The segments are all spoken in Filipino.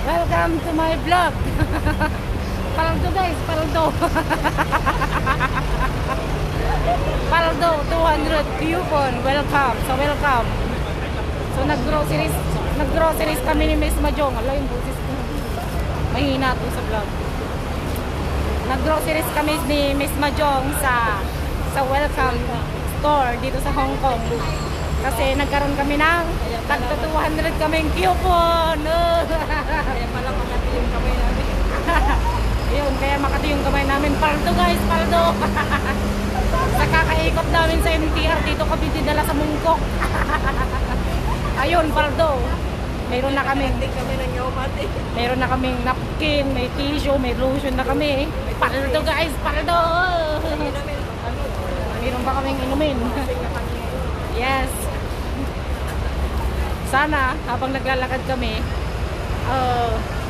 Welcome to my vlog. Paldo guys, paldo. Paldo, 200 coupon. Welcome. So welcome. So nag-groceries kami ni Miss Majong. Ala yung busis ko. Mahina to sa vlog. Nag-groceries kami ni Miss Majong sa Welcome store dito sa Hong Kong. Kasi nagkaroon kami ng tagto 200 kaming coupon. Kaya pala makati yung kamay namin. Yun, kaya makati yung kamay namin. Paldo guys, paldo. Sa kakaikot namin sa MTR, dito kami dinala sa Mungkok. Ayun, paldo. Meron na kaming meron na kaming napkin, may tissue, may lotion na kami. Paldo guys, paldo. Meron pa kaming inumin. Yes. Sana habang naglalakad kami,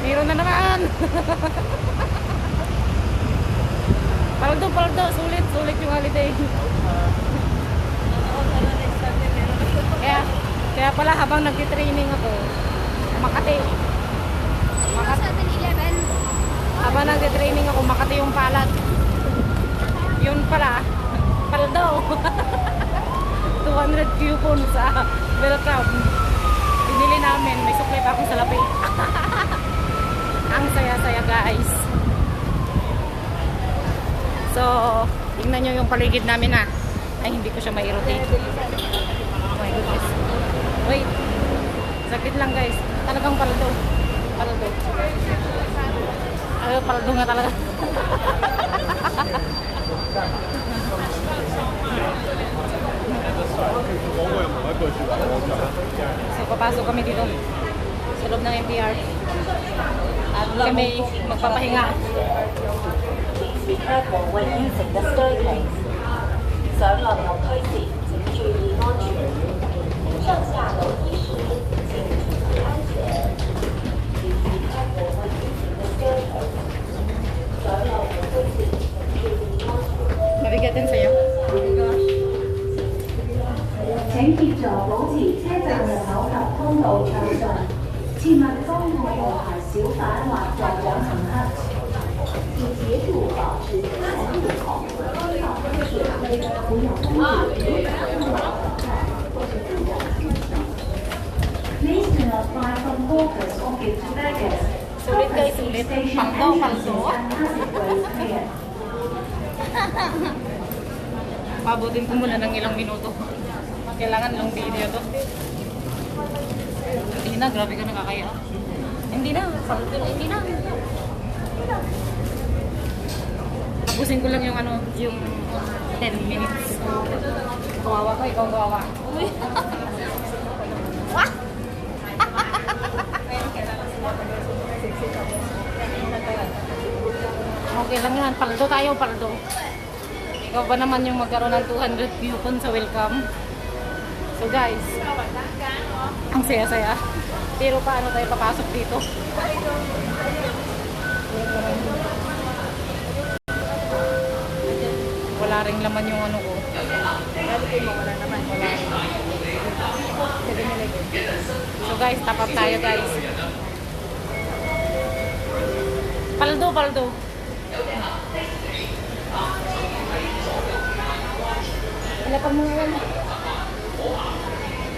meron na naman. Paldo, sulit yung holiday. Kaya pala habang nagtitraining ako, Makati. Habang nagtitraining ako, Makati yung palad. Yun pala, paldo. 200 coupon sa welcome. Binili namin, may sukli pa akong salapi. Ang saya-saya guys. So, tingnan nyo yung paligid namin na. Ay, hindi ko siya mai-rotate. Oh my goodness. Wait. Sakit lang guys. Talagang paldo. Paldo. Ay, paldo nga talaga. So, papasok kami dito sa loob ng MTR at kami magpapahinga. Be careful when using the staircase. 上落楼梯时，请注意安全。上下楼梯时，请注意安全。Be careful when using the staircase. 上落楼梯时，请注意安全。 Mabigatin sa'yo. 請協助保持車站入口及通道暢順，切勿當外和諧小販或在場乘客。請協助保持車站入口，通道暢順，不要封閉與通往口站或是進入現場。Please do not buy from hawkers or give to beggars. Sulit guys, sulit. Paldo. Pabutin ko muna ng ilang minuto. Kailangan long video to. Hindi na, grabe ka nakakaya. Hindi na, hindi na. Tapusin ko lang yung yung 10 minutes. Kawawa ko, ikaw kawawa. Okay lang yan, paldo tayo, paldo. Ikaw ba naman yung magkaroon ng 200 coupon sa welcome? So guys, ang saya-saya. Pero paano tayo papasok dito? Wala ring laman yung ano ko. Wala naman. So guys, tap up tayo guys. Paldo.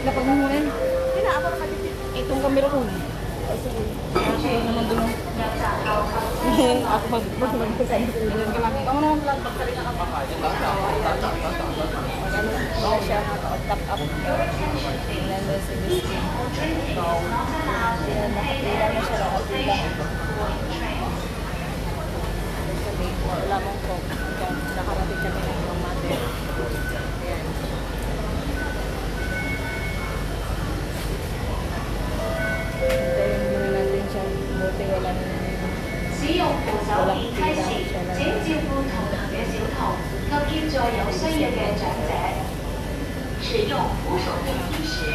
Lapag mo yan. Itong camera ko. Ako naman doon. Ako mag-design. Ikaw naman vlog. Magsalita ka pa. Wala siya. Tap up. Tingnan mo si Misty. Nakapila na siya. Wala mong coke. Nakarating kami ng mga mother. Ayan. Hintayin muna natin siya. Buti wala na. 使用扶手電梯時，請照顧同行嘅小童及協助有需要嘅長者。使用扶手電梯時，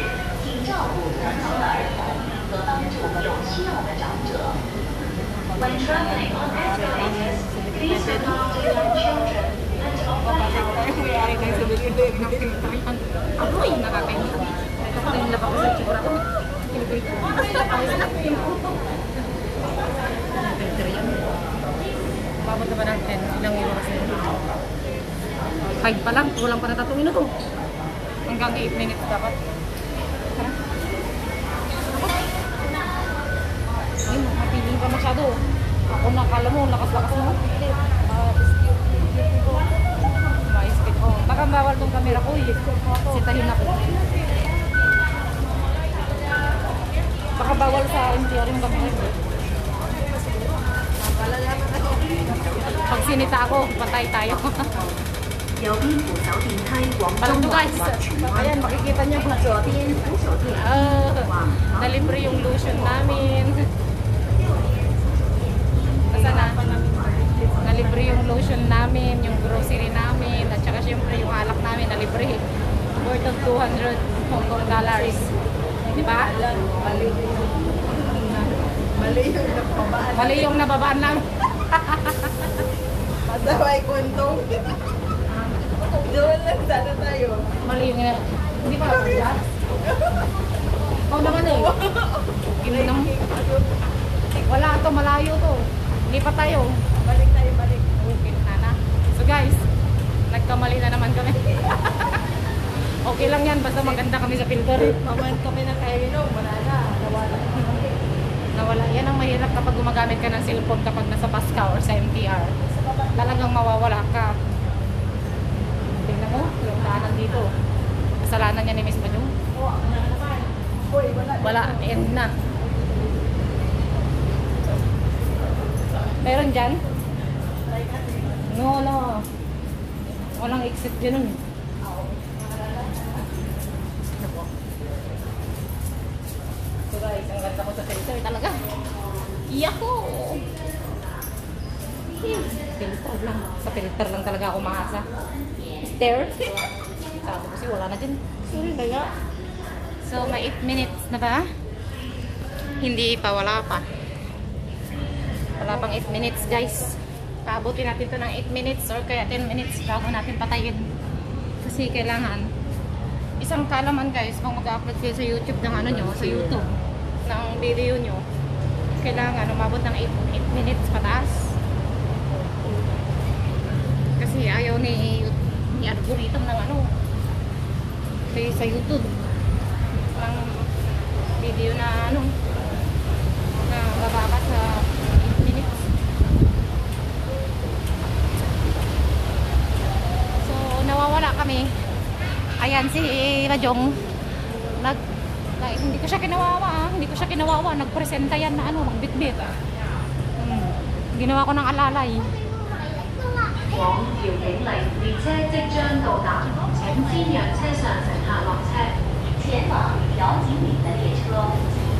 請照顧同行的兒童和幫助有需要的長者。When traveling on escalators, please look after your children and offer help. Amoy, nakakain. Nakakain na ba ko sa tsura ko? umabot na ba ng 10? Ilang oras na yun? 5 pa lang, kulang pa na 3 minuto. Hanggang 8 minutes dapat. Tara. Ay, mapiling ka masyado. Ako nakala mo, lakas-lakas mo. Ma-speed ko. Baka bawal tong camera ko eh. Sitahin ako. Baka bawal sa NTR yung camera ko. Pag sinita ako, patay tayo. 由滨府小鼎开广 Palang 东 to 网 guys. 网群湾， Ayan, makikita niyo. 左边扶手电梯 Nalibre yung lotion namin. Basta na. Nalibre yung lotion namin, yung grocery namin, at saka syempre yung alak namin, nalibre. Worth of 200 Hong Kong dollars. Diba? Mali yung nababaan lang. Masaway kuntong. Doon lang sana tayo. Mali yung hindi pa ako ba? Oo naman eh. Ginanam. Wala to, malayo to. Hindi pa tayo. Balik tayo, balik. Okay na. So guys, nagkamali na naman kami. Okay lang yan, basta maganda kami sa filter. Maman kami na kayo inom. Wala na. Nawala. Nawala. Yan ang mahirap kapag gumagamit ka ng cellphone kapag nasa bus ka or sa MTR. Talagang mawawala ka. Tingnan mo, yung daanan dito. Kasalanan niya ni Miss Badyung. Uy, wala. Wala, end na. Meron dyan? No. Walang exit dyan nun. So guys, ang ganda ko sa filter talaga. Yako! Filter lang. Sa filter lang talaga ako maasa. Stair. Sabi ko kasi wala na dyan. Sorry kaya. So, may 8 minutes na ba? Hindi pa, wala pa. Wala pang 8 minutes guys. Paabutin natin to ng 8 minutes or kaya 10 minutes bago natin patayin. Kasi kailangan isang kalaman guys kung mag-upload kayo sa YouTube ng ano nyo, sa YouTube ng video nyo, kailangan umabot ng 8 minutes pataas. Kasi ayaw ni algorithm ng ano sa YouTube ng video na ano na bababa sa 8 minutes. So nawawala kami. Ayan si Rajong hindi ko siya kinawawa, nagpresenta yan na ano, magbitbit. Ginawa ko ng alalay. 往遼景里，列車即將到達，請先讓車上乘客落車。前往遼景里的列車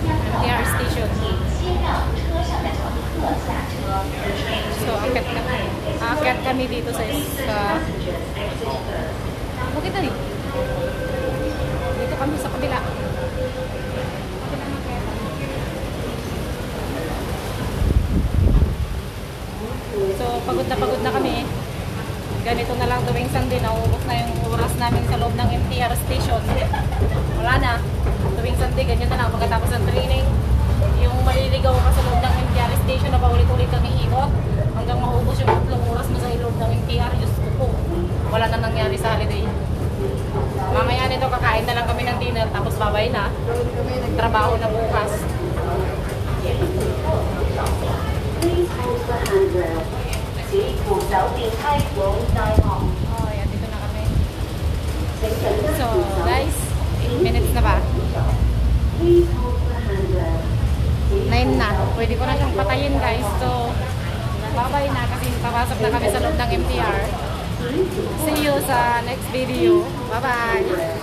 即將到 MTR 達， station. 請先讓車上的乘客下車。 So akit kami dito sa bakit na dito kami sa kabila. So pagod na kami. Ganito na lang tuwing Sunday, nauubos na yung oras namin sa loob ng MTR station. Wala na. Tuwing Sunday, ganyan na lang. Pagkatapos ng training, yung maliligaw ka sa loob ng MTR station na paulit-ulit kami ikot hanggang maubos yung 3 oras mo sa loob ng MTR. Diyos ko po. Wala na nangyari sa holiday. Mamaya nito, kakain na lang kami ng dinner tapos babay na. Trabaho na bukas. Please hold the handrail. 此扶手電梯往大堂。 Oh, yan. Dito na kami. 請緊跟 So, 扶手。 guys, 8 minutes na ba? Please hold the handrail. 9 na. Pwede ko na siyang patayin guys. So, bye-bye na kasi papasok na kami sa loob ng MTR. See you sa next video. Bye-bye!